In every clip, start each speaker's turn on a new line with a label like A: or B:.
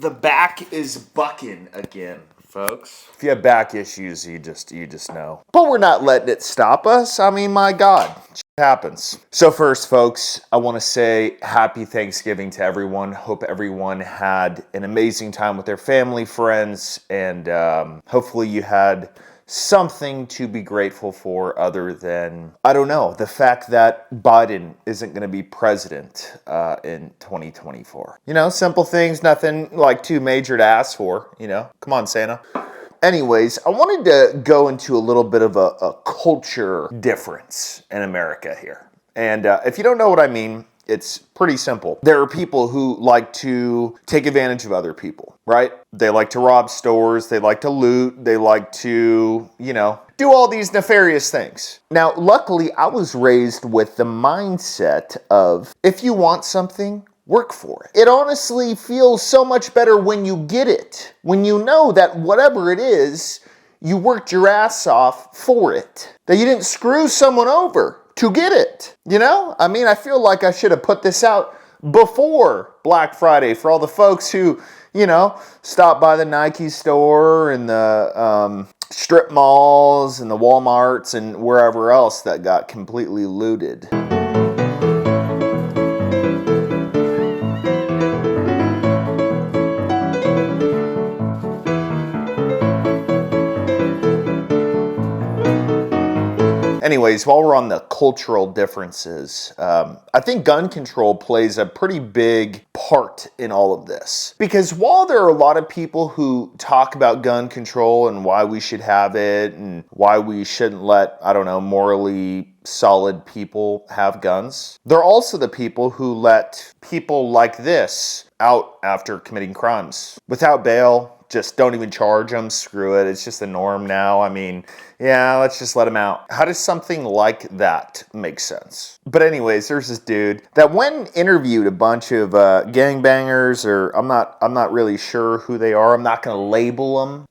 A: The back is bucking again, folks. If you have back issues, you just know. But we're not letting it stop us. I mean, my God, shit happens. So first, folks, I want to say happy Thanksgiving to everyone. Hope everyone had an amazing time with their family, friends, and hopefully you had something to be grateful for other than, I don't know, the fact that Biden isn't going to be president in 2024. You know, simple things, nothing like too major to ask for, you know. Come on, Santa. Anyways, I wanted to go into a little bit of a culture difference in America here. And if you don't know what I mean, it's pretty simple. There are people who like to take advantage of other people, right? They like to rob stores, they like to loot, they like to, you know, do all these nefarious things. Now, luckily, I was raised with the mindset of if you want something, work for it. It honestly feels so much better when you get it, when you know that whatever it is, you worked your ass off for it, that you didn't screw someone over to get it, you know? I mean, I feel like I should have put this out before Black Friday for all the folks who, you know, stop by the Nike store and the strip malls and the Walmarts and wherever else that got completely looted. Anyways, while we're on the cultural differences, I think gun control plays a pretty big part in all of this. Because while there are a lot of people who talk about gun control and why we should have it and why we shouldn't let, I don't know, morally solid people have guns, there are also the people who let people like this out after committing crimes without bail. Just don't even charge them, screw it, it's just the norm now. I mean, yeah, let's just let them out. How does something like that make sense? But anyways, there's this dude that when interviewed a bunch of gangbangers, or I'm not really sure who they are, I'm not gonna label them.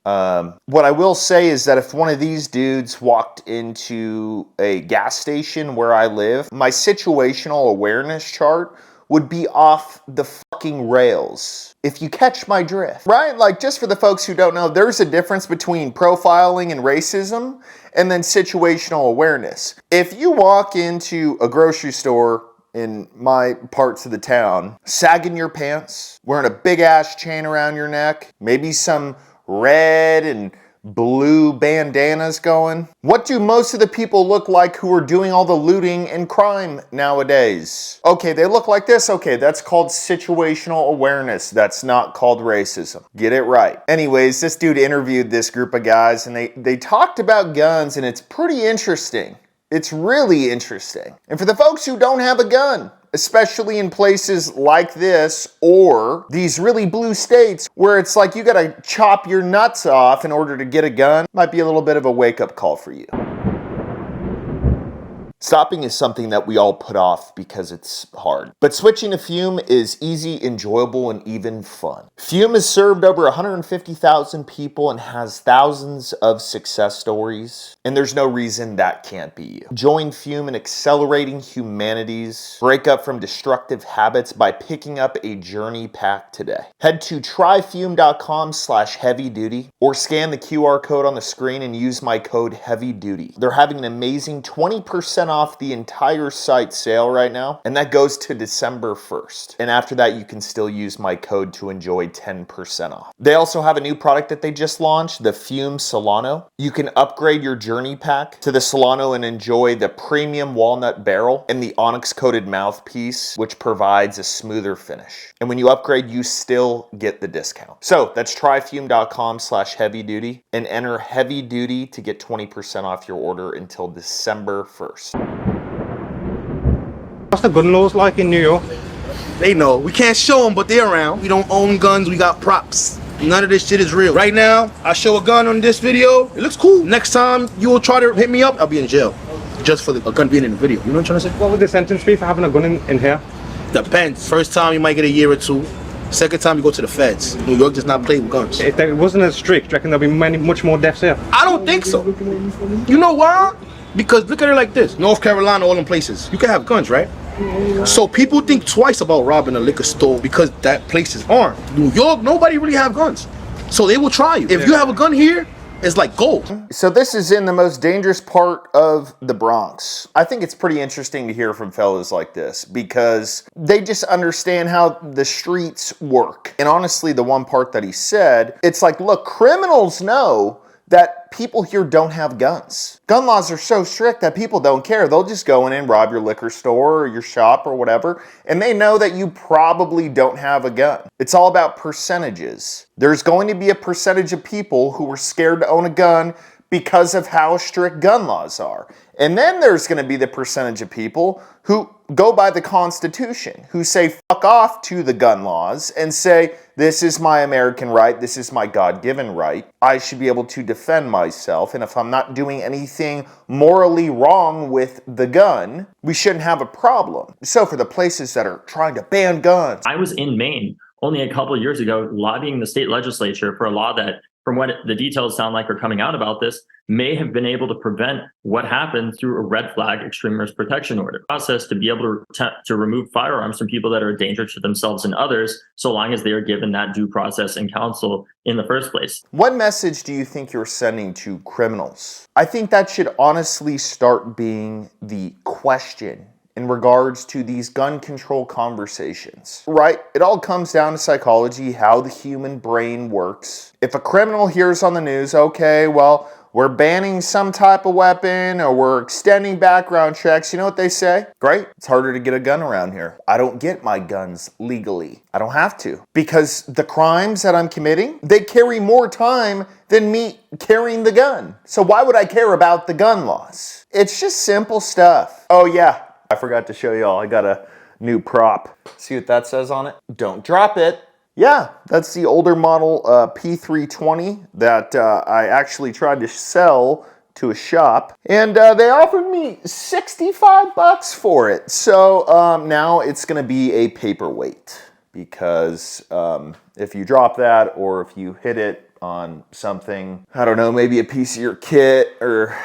A: What I will say is that if one of these dudes walked into a gas station where I live, my situational awareness chart would be off the fucking rails, if you catch my drift, right? Like, just for the folks who don't know, there's a difference between profiling and racism and then situational awareness. If you walk into a grocery store in my parts of the town, sagging your pants, wearing a big ass chain around your neck, maybe some red and blue bandanas going. What do most of the people look like who are doing all the looting and crime nowadays? Okay, they look like this. Okay, that's called situational awareness. That's not called racism. Get it right. Anyways, this dude interviewed this group of guys and they talked about guns, and it's pretty interesting. It's really interesting. And for the folks who don't have a gun, especially in places like this or these really blue states where it's like you gotta chop your nuts off in order to get a gun, might be a little bit of a wake-up call for you. Stopping is something that we all put off because it's hard. But switching to Fume is easy, enjoyable, and even fun. Fume has served over 150,000 people and has thousands of success stories. And there's no reason that can't be you. Join Fume in accelerating humanity's breakup from destructive habits by picking up a journey pack today. Head to tryfume.com/heavyduty or scan the QR code on the screen and use my code HEAVYDUTY. They're having an amazing 20% off the entire site sale right now, and that goes to December 1st. And after that, you can still use my code to enjoy 10% off. They also have a new product that they just launched, the Fume Solano. You can upgrade your journey pack to the Solano and enjoy the premium walnut barrel and the onyx coated mouthpiece, which provides a smoother finish. And when you upgrade, you still get the discount. So that's tryfume.com/heavyduty and enter heavy duty to get 20% off your order until December 1st.
B: What's the gun laws like in New York?
C: They know. We can't show them, but they're around. We don't own guns. We got props. None of this shit is real. Right now, I show a gun on this video. It looks cool. Next time you will try to hit me up, I'll be in jail. Just for a gun being in the video. You know what I'm trying to say?
B: What would the sentence be for having a gun in here?
C: Depends. First time you might get a year or two. Second time you go to the feds. New York does not play with guns.
B: If it wasn't as strict, do you reckon there'll be much more deaths here?
C: I don't think so. You know why? Because look at it like this. North Carolina, all them places. You can have guns, right? So people think twice about robbing a liquor store because that place is armed. New York, nobody really have guns. So they will try you. If you have a gun here, it's like gold.
A: So this is in the most dangerous part of the Bronx. I think it's pretty interesting to hear from fellas like this because they just understand how the streets work. And honestly, the one part that he said, it's like, look, criminals know that people here don't have guns. Gun laws are so strict that people don't care. They'll just go in and rob your liquor store or your shop or whatever, and they know that you probably don't have a gun. It's all about percentages. There's going to be a percentage of people who are scared to own a gun because of how strict gun laws are. And then there's going to be the percentage of people who go by the Constitution, who say fuck off to the gun laws and say, this is my American right, this is my God-given right, I should be able to defend myself, and if I'm not doing anything morally wrong with the gun, we shouldn't have a problem. So for the places that are trying to ban guns.
D: I was in Maine only a couple of years ago lobbying the state legislature for a law that, from what the details sound like are coming out about this, may have been able to prevent what happened through a red flag extremist protection order process to be able to remove firearms from people that are a danger to themselves and others, so long as they are given that due process and counsel in the first place.
A: What message do you think you're sending to criminals? I think that should honestly start being the question in regards to these gun control conversations, right? It all comes down to psychology, how the human brain works. If a criminal hears on the news, okay, well, we're banning some type of weapon or we're extending background checks, you know what they say? Great, it's harder to get a gun around here. I don't get my guns legally. I don't have to. Because the crimes that I'm committing, they carry more time than me carrying the gun. So why would I care about the gun laws? It's just simple stuff. Oh yeah, I forgot to show y'all, I got a new prop. See what that says on it? Don't drop it. Yeah, that's the older model P320 that I actually tried to sell to a shop. And they offered me $65 for it. So now it's gonna be a paperweight because if you drop that or if you hit it on something, I don't know, maybe a piece of your kit or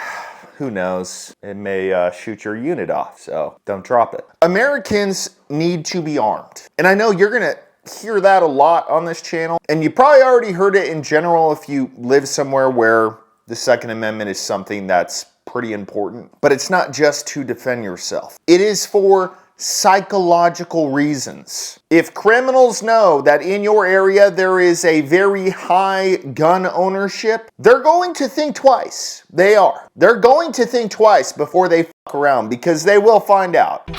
A: who knows, it may shoot your unit off, so don't drop it. Americans need to be armed. And I know you're gonna hear that a lot on this channel, and you probably already heard it in general if you live somewhere where the Second Amendment is something that's pretty important. But it's not just to defend yourself. It is for psychological reasons. If criminals know that in your area there is a very high gun ownership, they're going to think twice. They are. They're going to think twice before they fuck around because they will find out.